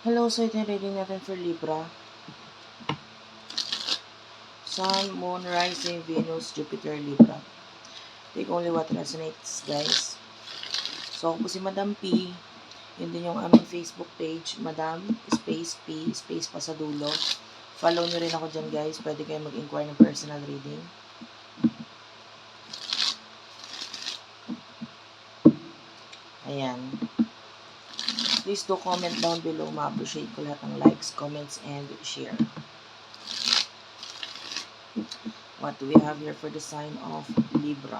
Hello, so ito yung reading natin for Libra. Sun, Moon, Rising, Venus, Jupiter, Libra. Take only what resonates, guys. So, ako po si Madam P. Yun din yung aming Facebook page, Madam, space P, space pa sa dulo. Follow nyo rin ako dyan, guys. Pwede kayo mag-inquire ng personal reading. Ayan. Please do comment down below. Ma-appreciate ko lahat ng likes, comments, and share. What do we have here for the sign of Libra?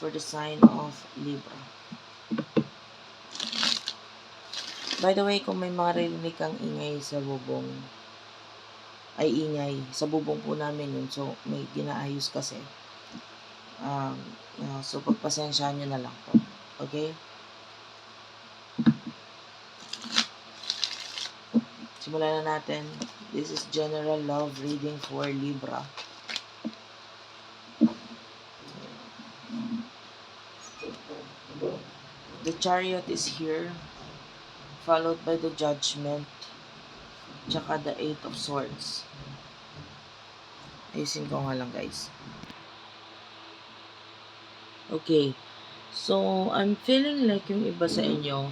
For the sign of Libra. By the way, kung may mga rinig kang ingay sa bubong, ay ingay, sa bubong po namin yun. So, may ginaayos kasi. So, pagpasensyaan nyo na lang po. Okay? Simulan na natin. This is general love reading for Libra. The Chariot is here, followed by the Judgment, tsaka the Eight of Swords. Ayusin ko nga lang, guys. Okay. So, I'm feeling like yung iba sa inyo,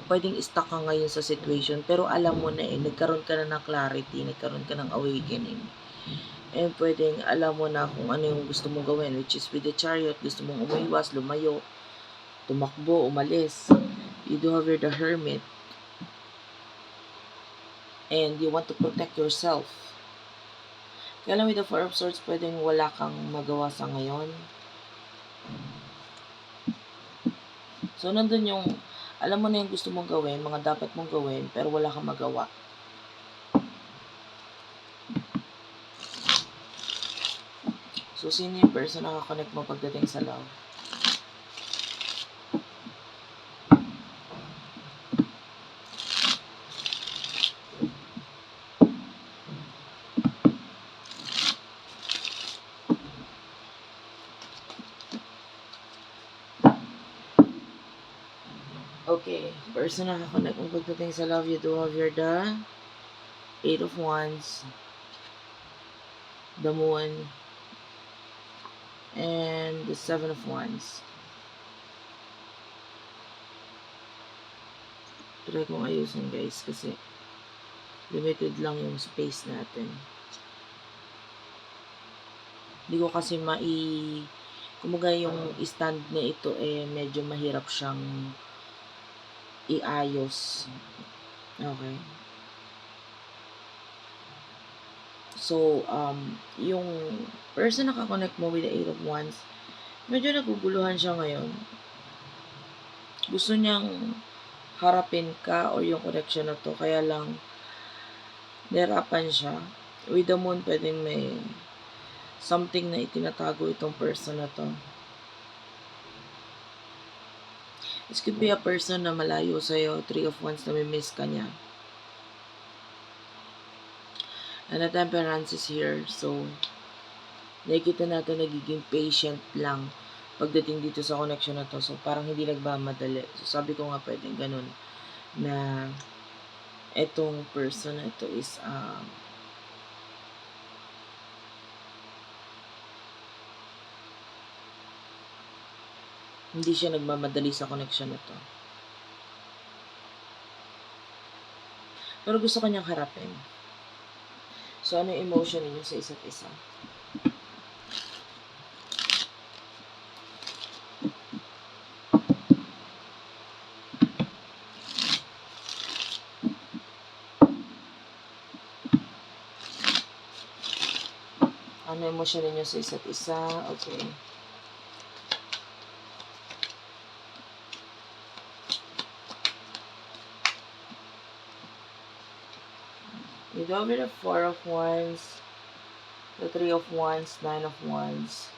pwedeng stuck ka ngayon sa situation, pero alam mo na nagkaroon ka na ng clarity, nagkaroon ka ng awakening. And pwedeng alam mo na kung ano yung gusto mong gawin, which is with the Chariot, gusto mong umiwas, lumayo, tumakbo, umalis. You do have the Hermit. And you want to protect yourself. Kaya lang with the Four of Swords, pwedeng wala kang magawa sa ngayon. So, nandun yung, alam mo na yung gusto mong gawin, mga dapat mong gawin, pero wala kang magawa. So, sino yung person na nakakonect mo pagdating sa love? Okay, person na nakakonect mo pagdating sa love, you do have your the Eight of Wands, the Moon, and the Seven of Wands. Try kong ayusin, guys, kasi limited lang yung space natin. Hindi ko kasi kumbaga yung stand na ito medyo mahirap siyang iayos. Okay. So, yung person na nakakonect mo with the Eight of Wands, medyo naguguluhan siya ngayon. Gusto niyang harapin ka o yung connection na to, kaya lang nahirapan siya. With the Moon, pwedeng may something na itinatago itong person na to. This could be a person na malayo sa'yo, Three of Wands, na may miss ka niya. And the Temperance is here, so nakikita natin nagiging patient lang pagdating dito sa connection na to. So, parang hindi nagmamadali. So, sabi ko nga pwedeng ganun na etong person na ito is hindi siya nagmamadali sa connection na to. Pero gusto kanyang harapin. So, ano yung emotion ninyo sa isa't isa? Ano yung emotion ninyo sa isa't isa? Okay. You do have the Four of Wands, the Three of Wands, Nine of Wands,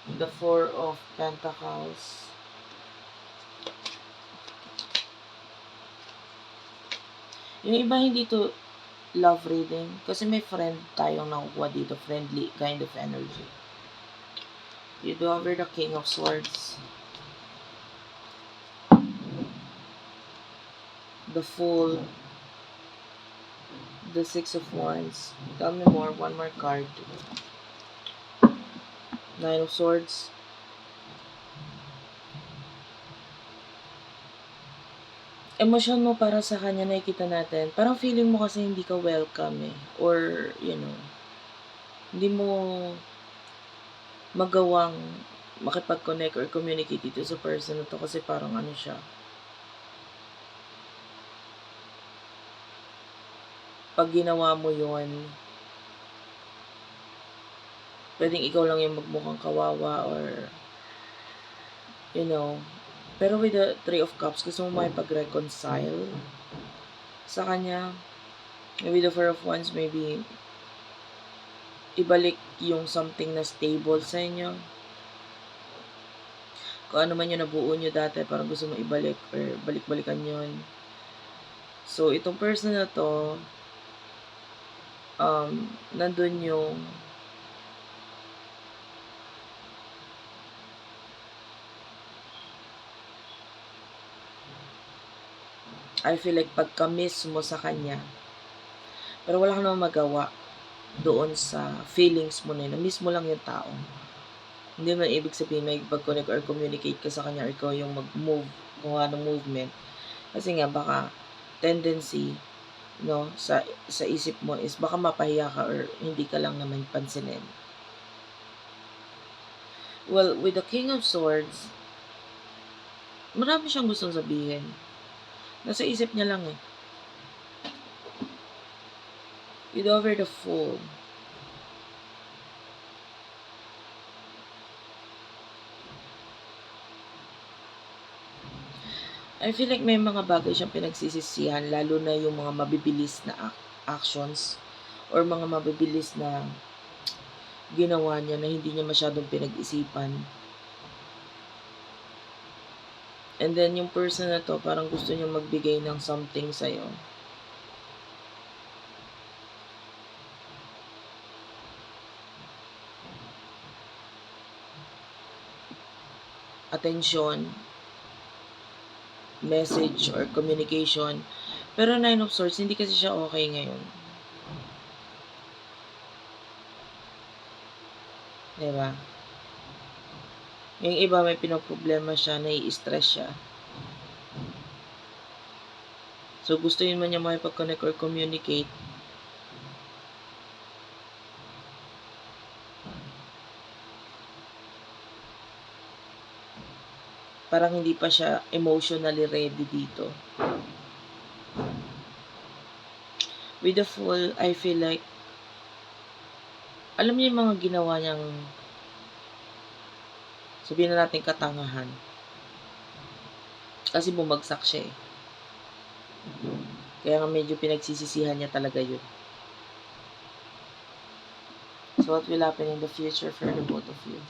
the Four of Pentacles, yung iba hindi to love reading kasi may friend tayong nakukuha dito, friendly kind of energy. You do over the King of Swords. The Fool. The Six of Wands. Tell me more. One more card. Nine of Swords. Emosyon mo para sa kanya nakikita natin. Parang feeling mo kasi hindi ka welcome eh. Or, hindi mo magawang makipag-connect or communicate dito sa person na to kasi parang ano siya. Pag ginawa mo yon, pwedeng ikaw lang yung magmukhang kawawa or, pero with the Three of Cups, gusto mo makipag-reconcile sa kanya. With the Four of Wands, maybe ibalik yung something na stable sa inyo. Kung ano man yung nabuo nyo dati, parang gusto mo ibalik or balik-balikan yun. So, itong person na to, nandun yung I feel like pagka-miss mo sa kanya, pero wala ka namang magawa doon sa feelings mo na yun. Na-miss mo lang yung tao. Hindi man ibig sabihin may pag-connect or communicate ka sa kanya or ikaw yung mag-move, kuha ng movement. Kasi nga, baka tendency, sa isip mo is baka mapahiya ka or hindi ka lang naman pansinin. Well, with the King of Swords, marami siyang gustong sabihin. Nasa isip niya lang eh. With over the Fool. I feel like may mga bagay siyang pinagsisisihan, lalo na yung mga mabibilis na actions or mga mabibilis na ginawa niya na hindi niya masyadong pinag-isipan. And then, yung person na to, parang gusto niya magbigay ng something sa'yo. Attention, message, or communication. Pero Nine of Swords, hindi kasi siya okay ngayon. Diba? Yung iba may pinoproblema siya, nai-stress siya. So, gusto yun man niya makipag-connect or communicate. Parang hindi pa siya emotionally ready dito. With the Fool, I feel like, alam niyo yung mga ginawa niyang, sabihin na natin katangahan. Kasi bumagsak siya eh. Kaya nga medyo pinagsisisihan niya talaga yun. So what will happen in the future for the both of you?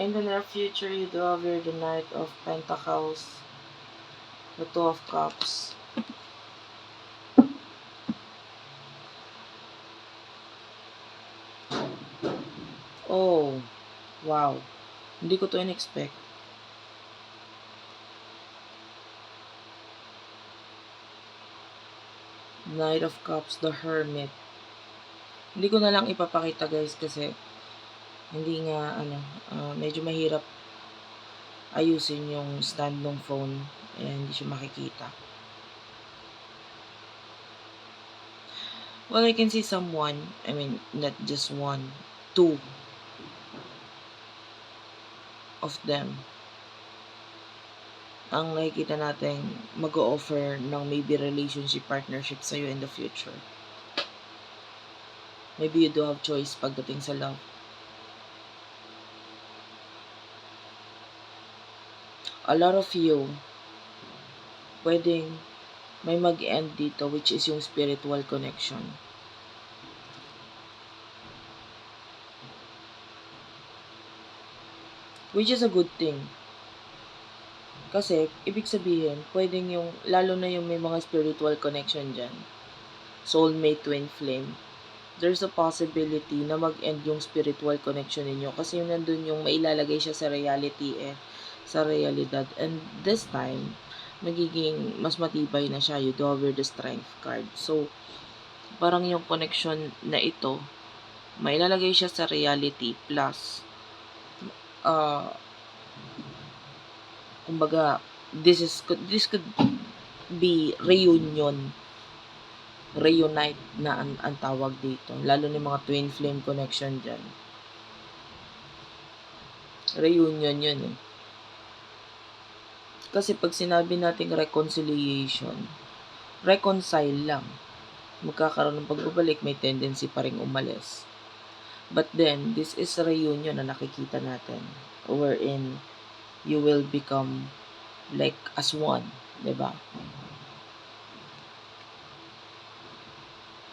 In the near future, you do have here the Knight of Pentacles, the Two of Cups. Oh, wow. Hindi ko to in-expect. Knight of Cups, the Hermit. Hindi ko na lang ipapakita guys kasi hindi nga, medyo mahirap ayusin yung stand ng phone. Hindi siya makikita. Well, I can see someone, not just one, two of them. ang nakikita natin mag-o-offer ng maybe relationship partnership sa'yo in the future. Maybe you do have choice pagdating sa love. A lot of you, pwedeng may mag-end dito, which is yung spiritual connection. Which is a good thing. Kasi, ibig sabihin, pwedeng yung, lalo na yung may mga spiritual connection dyan, soulmate, twin flame, there's a possibility na mag-end yung spiritual connection ninyo kasi yung nandun yung mailalagay siya sa reality sa realidad. And this time, magiging mas matibay na siya. You do have the strength card. So, parang yung connection na ito, mailalagay siya sa reality plus, kumbaga, this could be reunite na ang tawag dito. Lalo na mga twin flame connection dyan. Reunion yun eh. Kasi pag sinabi nating reconciliation, reconcile lang. Magkakaroon ng pagbabalik, may tendency pa rin umalis. But then, this is a reunion na nakikita natin. Wherein, you will become like as one. Diba?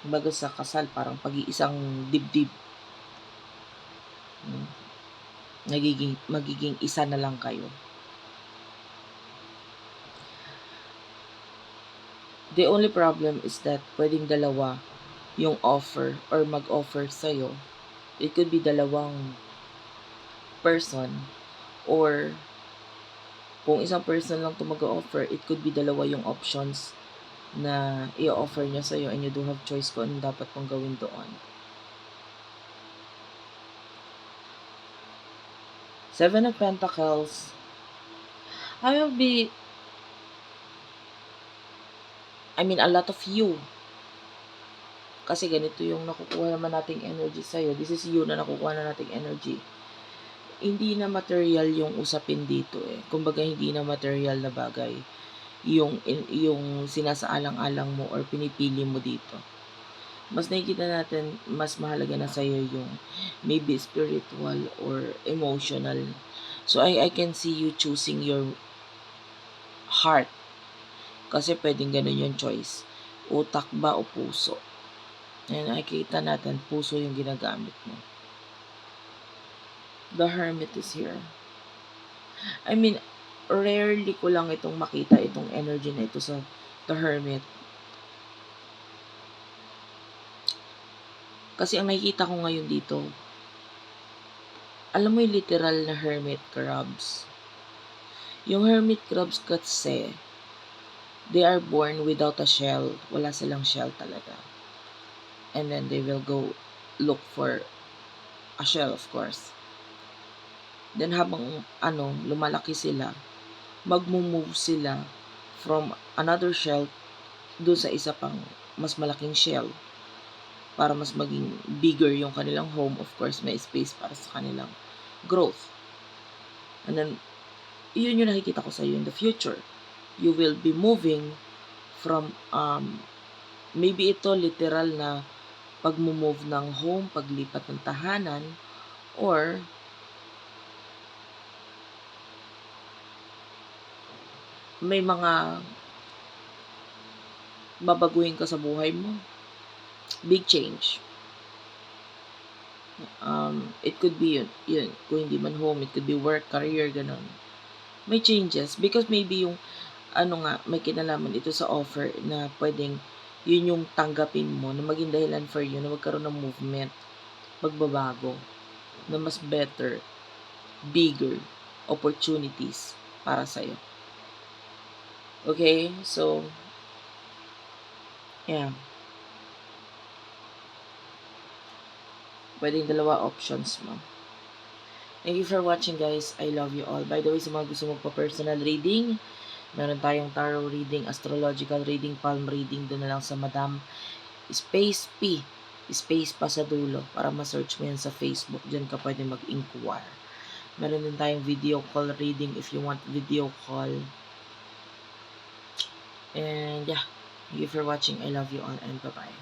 Kumbaga sa kasal, parang pag-iisang dibdib. Magiging isa na lang kayo. The only problem is that pwedeng dalawa yung offer or mag-offer sa'yo. It could be dalawang person or kung isang person lang ito mag-offer, it could be dalawa yung options na i-offer niya sa'yo and you do have choice kung anong dapat mong gawin doon. 7 of Pentacles. A lot of you. Kasi ganito yung nakukuha naman nating energy sa'yo. This is you na nakukuha na nating energy. Hindi na material yung usapin dito eh. Kumbaga, hindi na material na bagay yung sinasaalang-alang mo or pinipili mo dito. Mas nakikita natin, mas mahalaga na sa'yo yung maybe spiritual or emotional. So, I can see you choosing your heart. Kasi pwedeng ganun yung choice. Utak ba o puso? And nakikita natin, puso yung ginagamit mo. The Hermit is here. Rarely ko lang itong makita, itong energy na ito sa The Hermit. Kasi ang nakikita ko ngayon dito, alam mo yung literal na hermit crabs. Yung hermit crabs kasi, they are born without a shell. Wala silang shell talaga. And then they will go look for a shell, of course. Then habang lumalaki sila, magmo-move sila from another shell doon sa isa pang mas malaking shell para mas maging bigger yung kanilang home. Of course, may space para sa kanilang growth. And then, yun yung nakikita ko sa iyo in the future. You will be moving from, maybe ito literal na pag-move ng home, paglipat ng tahanan, or may mga babaguhin ka sa buhay mo. Big change. It could be yun. Kung hindi man home, it could be work, career, ganun. May changes. Because maybe yung, may kinalaman ito sa offer na pwedeng yun yung tanggapin mo na maging dahilan for you na magkaroon ng movement, pagbabago, na mas better, bigger opportunities para sa'yo. Okay? So, yeah. Pwedeng dalawa options mo. Thank you for watching, guys. I love you all. By the way, sa mga gusto mo pa personal reading, meron tayong tarot reading, astrological reading, palm reading. Doon na lang sa Madam Space P. Space pa sa dulo para ma-search mo yan sa Facebook. Diyan ka pwede mag-inquire. Meron din tayong video call reading if you want video call. And yeah, thank you for watching. I love you all and bye-bye.